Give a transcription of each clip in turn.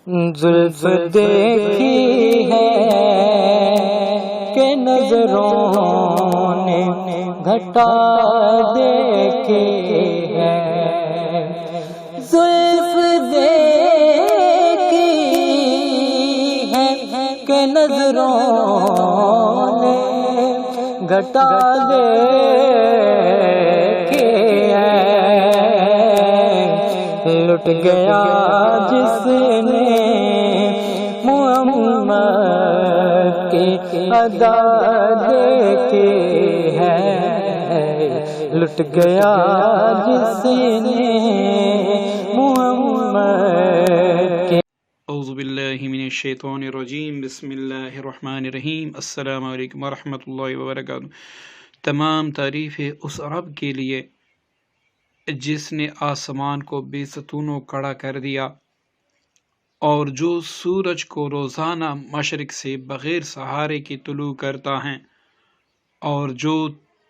زلف دیکھی ہے کہ نظروں نے گھٹا دیکھی ہے، زلف دیکھی ہے کہ نظروں نے گھٹا دیکھی ہے، لٹ گیا جس نے محمد کی ادا دیکھی ہے، لٹ گیا جس نے محمد کی۔ اعوذ باللہ من الشیطان الرجیم، بسم اللہ الرحمن الرحیم۔ السلام علیکم ورحمۃ اللہ وبرکاتہ۔ تمام تعریفیں اس رب کے لیے جس نے آسمان کو بے ستونوں کھڑا کر دیا اور جو سورج کو روزانہ مشرق سے بغیر سہارے کے طلوع کرتا ہے، اور جو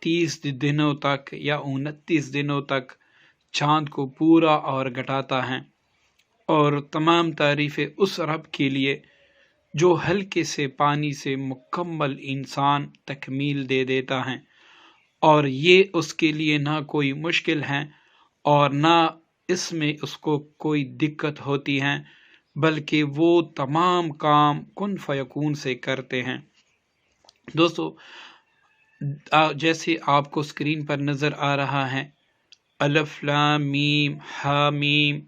30 دنوں تک یا 29 دنوں تک چاند کو پورا اور گھٹاتا ہے، اور تمام تعریفیں اس رب کے لیے جو ہلکے سے پانی سے مکمل انسان تکمیل دے دیتا ہے، اور یہ اس کے لیے نہ کوئی مشکل ہے اور نہ اس میں اس کو کوئی دقت ہوتی ہے، بلکہ وہ تمام کام کن فیکون سے کرتے ہیں۔ دوستو، جیسے آپ کو اسکرین پر نظر آ رہا ہے، الف لام میم ہا میم،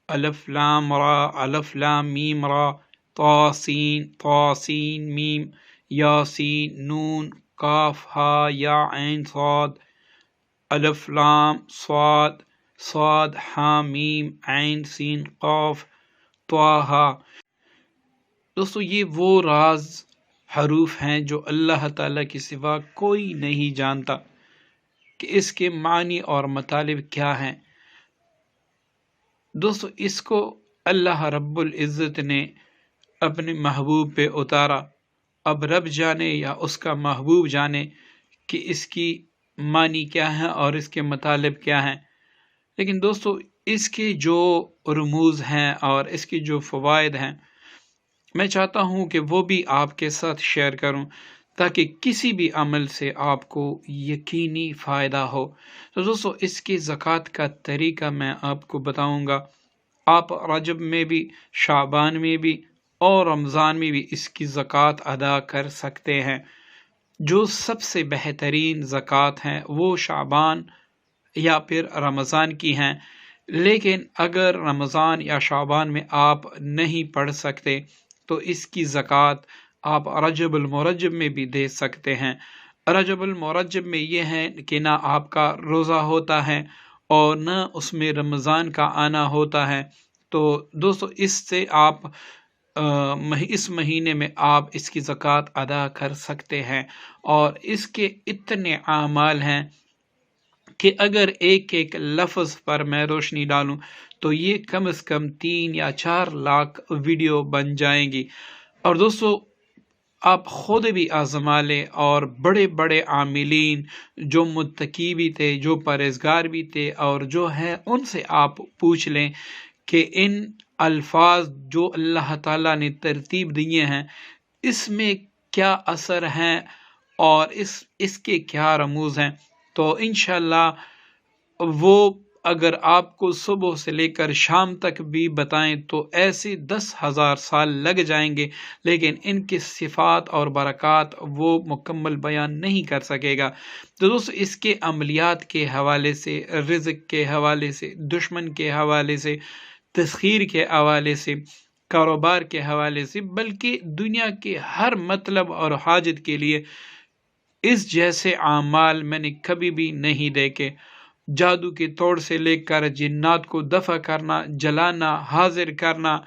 الف لام را، الف لام میم را، طاسین میم، یاسین نون، کاف ہا یا عین صاد، الف لام صاد ہا میم عین سین قاف طٰہٰ۔ دوستو، یہ وہ راز حروف ہیں جو اللہ تعالیٰ کے سوا کوئی نہیں جانتا کہ اس کے معنی اور مطالب کیا ہیں۔ دوستو، اس کو اللہ رب العزت نے اپنے محبوب پہ اتارا۔ اب رب جانے یا اس کا محبوب جانے کہ اس کی معنی کیا ہے اور اس کے مطالب کیا ہیں، لیکن دوستو اس کے جو رموز ہیں اور اس کے جو فوائد ہیں، میں چاہتا ہوں کہ وہ بھی آپ کے ساتھ شیئر کروں تاکہ کسی بھی عمل سے آپ کو یقینی فائدہ ہو۔ تو دوستو، اس کی زکوٰۃ کا طریقہ میں آپ کو بتاؤں گا۔ آپ رجب میں بھی، شعبان میں بھی اور رمضان میں بھی اس کی زکوٰۃ ادا کر سکتے ہیں۔ جو سب سے بہترین زکوٰۃ ہیں وہ شعبان یا پھر رمضان کی ہیں، لیکن اگر رمضان یا شعبان میں آپ نہیں پڑھ سکتے تو اس کی زکوٰۃ آپ رجب المرجب میں بھی دے سکتے ہیں۔ رجب المرجب میں یہ ہے کہ نہ آپ کا روزہ ہوتا ہے اور نہ اس میں رمضان کا آنا ہوتا ہے، تو دوستو اس سے آپ اس مہینے میں آپ اس کی زکوٰۃ ادا کر سکتے ہیں، اور اس کے اتنے اعمال ہیں کہ اگر ایک ایک لفظ پر میں روشنی ڈالوں تو یہ کم از کم 3 یا 4 لاکھ ویڈیو بن جائیں گی۔ اور دوستو، آپ خود بھی آزما لیں اور بڑے بڑے عاملین جو متقی بھی تھے، جو پرہیزگار بھی تھے اور جو ہیں، ان سے آپ پوچھ لیں کہ ان الفاظ جو اللہ تعالیٰ نے ترتیب دیے ہیں اس میں کیا اثر ہیں اور اس کے کیا رموز ہیں۔ تو انشاءاللہ وہ اگر آپ کو صبح سے لے کر شام تک بھی بتائیں تو ایسے 10,000 سال لگ جائیں گے، لیکن ان کی صفات اور برکات وہ مکمل بیان نہیں کر سکے گا۔ تو دوستو، اس کے عملیات کے حوالے سے، رزق کے حوالے سے، دشمن کے حوالے سے، تسخیر کے حوالے سے، کاروبار کے حوالے سے، بلکہ دنیا کے ہر مطلب اور حاجت کے لیے اس جیسے اعمال میں نے کبھی بھی نہیں دیکھے۔ جادو کے توڑ سے لے کر جنات کو دفع کرنا، جلانا، حاضر کرنا،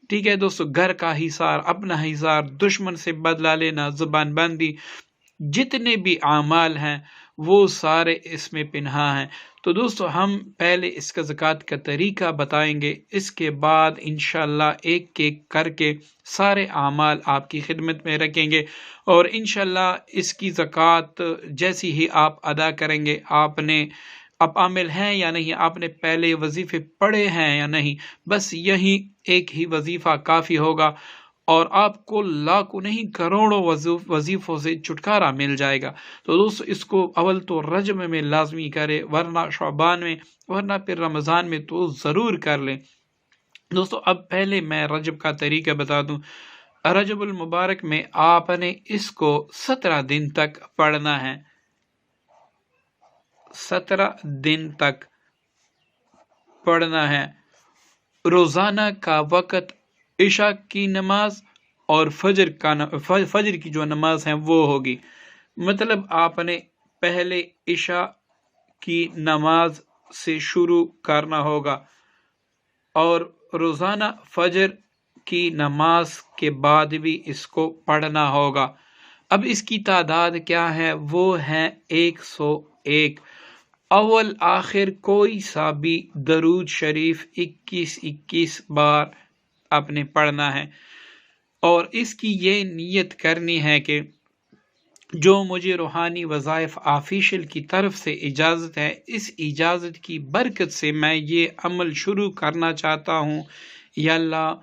ٹھیک ہے دوستو، گھر کا حصار، اپنا حصار، دشمن سے بدلہ لینا، زبان بندی، جتنے بھی اعمال ہیں وہ سارے اس میں پنہا ہیں۔ تو دوستو، ہم پہلے اس کا زکوٰۃ کا طریقہ بتائیں گے، اس کے بعد انشاءاللہ ایک ایک کر کے سارے اعمال آپ کی خدمت میں رکھیں گے، اور انشاءاللہ اس کی زکوٰۃ جیسی ہی آپ ادا کریں گے، آپ نے آپ عامل ہیں یا نہیں، آپ نے پہلے وظیفے پڑھے ہیں یا نہیں، بس یہی ایک ہی وظیفہ کافی ہوگا اور آپ کو لاکھوں نہیں کروڑوں وظیفوں سے چھٹکارا مل جائے گا۔ تو دوستو اس کو اول تو رجب میں لازمی کرے، ورنہ شعبان میں، ورنہ پھر رمضان میں تو ضرور کر لیں۔ دوستو اب پہلے میں رجب کا طریقہ بتا دوں۔ رجب المبارک میں آپ نے اس کو 17 دن تک پڑھنا ہے، 17 دن تک پڑھنا ہے۔ روزانہ کا وقت عشاء کی نماز اور فجر کی جو نماز ہے وہ ہوگی، مطلب آپ نے پہلے عشاء کی نماز سے شروع کرنا ہوگا اور روزانہ فجر کی نماز کے بعد بھی اس کو پڑھنا ہوگا۔ اب اس کی تعداد کیا ہے؟ وہ ہے 101۔ اول آخر کوئی سا بھی درود شریف 21 بار آپ نے پڑھنا ہے، اور اس کی یہ نیت کرنی ہے کہ جو مجھے روحانی وظائف آفیشل کی طرف سے اجازت ہے، اس اجازت کی برکت سے میں یہ عمل شروع کرنا چاہتا ہوں، یا اللہ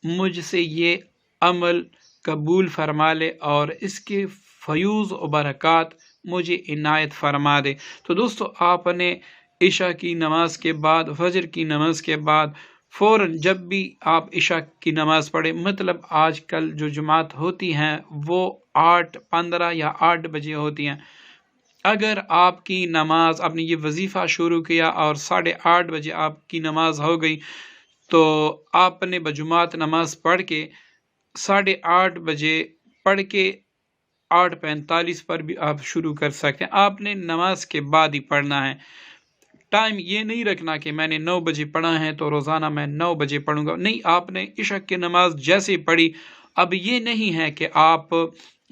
مجھ سے یہ عمل قبول فرما لے اور اس کے فیوز و برکات مجھے عنایت فرما دے۔ تو دوستو آپ نے عشاء کی نماز کے بعد، فجر کی نماز کے بعد فوراً جب بھی آپ عشاء کی نماز پڑھیں، مطلب آج کل جو جماعت ہوتی ہیں وہ 8:15 یا 8 بجے ہوتی ہیں، اگر آپ کی نماز، آپ نے یہ وظیفہ شروع کیا اور 8:30 بجے آپ کی نماز ہو گئی، تو آپ نے بجماعت نماز پڑھ کے 8:30 بجے پڑھ کے 8:45 پر بھی آپ شروع کر سکتے ہیں۔ آپ نے نماز کے بعد ہی پڑھنا ہے، ٹائم یہ نہیں رکھنا کہ میں نے 9 بجے پڑھا ہے تو روزانہ میں 9 بجے پڑھوں گا، نہیں، آپ نے عشاء کی نماز جیسے پڑھی، اب یہ نہیں ہے کہ آپ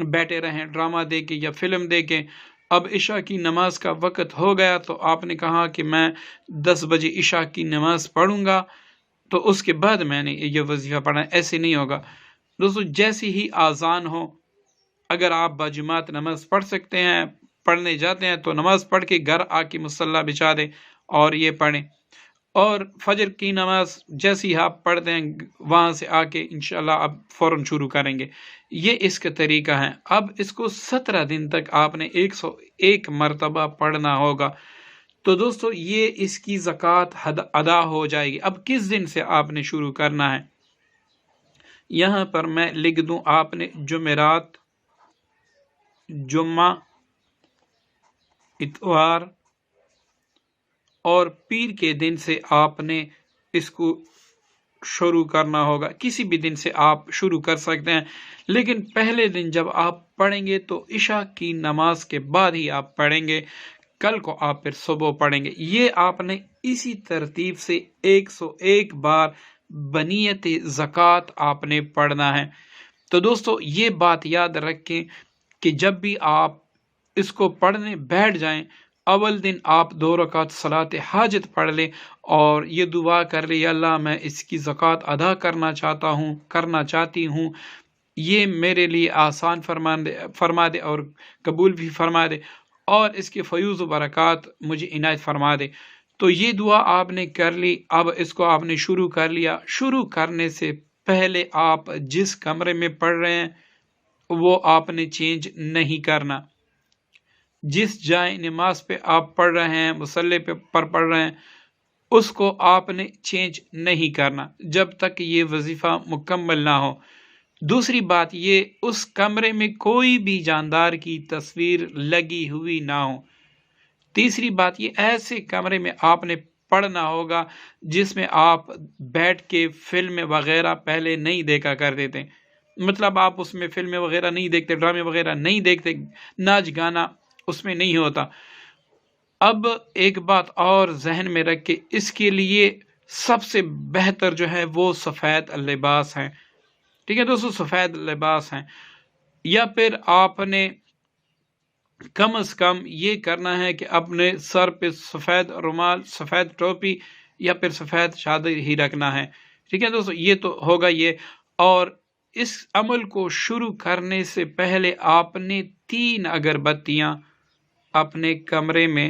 بیٹھے رہیں ڈرامہ دیکھیں یا فلم دیکھیں۔ اب عشاء کی نماز کا وقت ہو گیا تو آپ نے کہا کہ میں 10 بجے عشاء کی نماز پڑھوں گا تو اس کے بعد میں نے یہ وظیفہ پڑھنا ہے، ایسے نہیں ہوگا۔ دوستو جیسی ہی آذان ہو، اگر آپ باجماعت نماز پڑھ سکتے ہیں، پڑھنے جاتے ہیں تو نماز پڑھ کے گھر آ کے مصلی بچھا دیں اور یہ پڑھیں، اور فجر کی نماز جیسی آپ پڑھ دیں وہاں سے آ کے انشاءاللہ آپ فوراً شروع کریں گے۔ یہ اس کا طریقہ ہے۔ اب اس کو 17 دن تک آپ نے 101 مرتبہ پڑھنا ہوگا۔ تو دوستو یہ اس کی زکوٰۃ ادا ہو جائے گی۔ اب کس دن سے آپ نے شروع کرنا ہے؟ یہاں پر میں لکھ دوں، آپ نے جمعرات، جمعہ، اتوار اور پیر کے دن سے آپ نے اس کو شروع کرنا ہوگا۔ کسی بھی دن سے آپ شروع کر سکتے ہیں، لیکن پہلے دن جب آپ پڑھیں گے تو عشاء کی نماز کے بعد ہی آپ پڑھیں گے، کل کو آپ پھر صبح پڑھیں گے۔ یہ آپ نے اسی ترتیب سے 101 بار بنیت زکوٰۃ آپ نے پڑھنا ہے۔ تو دوستو یہ بات یاد رکھیں کہ جب بھی آپ اس کو پڑھنے بیٹھ جائیں، اول دن آپ 2 رکعت صلاۃ حاجت پڑھ لیں اور یہ دعا کر لیں، یا اللہ میں اس کی زکوٰۃ ادا کرنا چاہتی ہوں، یہ میرے لیے آسان فرما دے اور قبول بھی فرما دے، اور اس کے فیوز و برکات مجھے عنایت فرما دے۔ تو یہ دعا آپ نے کر لی، اب اس کو آپ نے شروع کر لیا۔ شروع کرنے سے پہلے آپ جس کمرے میں پڑھ رہے ہیں وہ آپ نے چینج نہیں کرنا، جس جائے نماز پہ آپ پڑھ رہے ہیں، مصلی پر پڑھ رہے ہیں، اس کو آپ نے چینج نہیں کرنا جب تک یہ وظیفہ مکمل نہ ہو۔ دوسری بات یہ، اس کمرے میں کوئی بھی جاندار کی تصویر لگی ہوئی نہ ہو۔ تیسری بات یہ، ایسے کمرے میں آپ نے پڑھنا ہوگا جس میں آپ بیٹھ کے فلم وغیرہ پہلے نہیں دیکھا کرتے تھے، مطلب آپ اس میں فلم وغیرہ نہیں دیکھتے، ڈرامے وغیرہ نہیں دیکھتے، ناچ گانا اس میں نہیں ہوتا۔ اب ایک بات اور ذہن میں رکھ کے، اس کے لیے سب سے بہتر جو ہے وہ سفید لباس ہیں، ٹھیک ہے دوستو، سفید لباس ہیں، یا پھر آپ نے کم از کم یہ کرنا ہے کہ اپنے سر پہ سفید رومال، سفید ٹوپی یا پھر سفید چادر ہی رکھنا ہے، ٹھیک ہے دوستو، یہ تو ہوگا یہ۔ اور اس عمل کو شروع کرنے سے پہلے آپ نے 3 اگربتیاں اپنے کمرے میں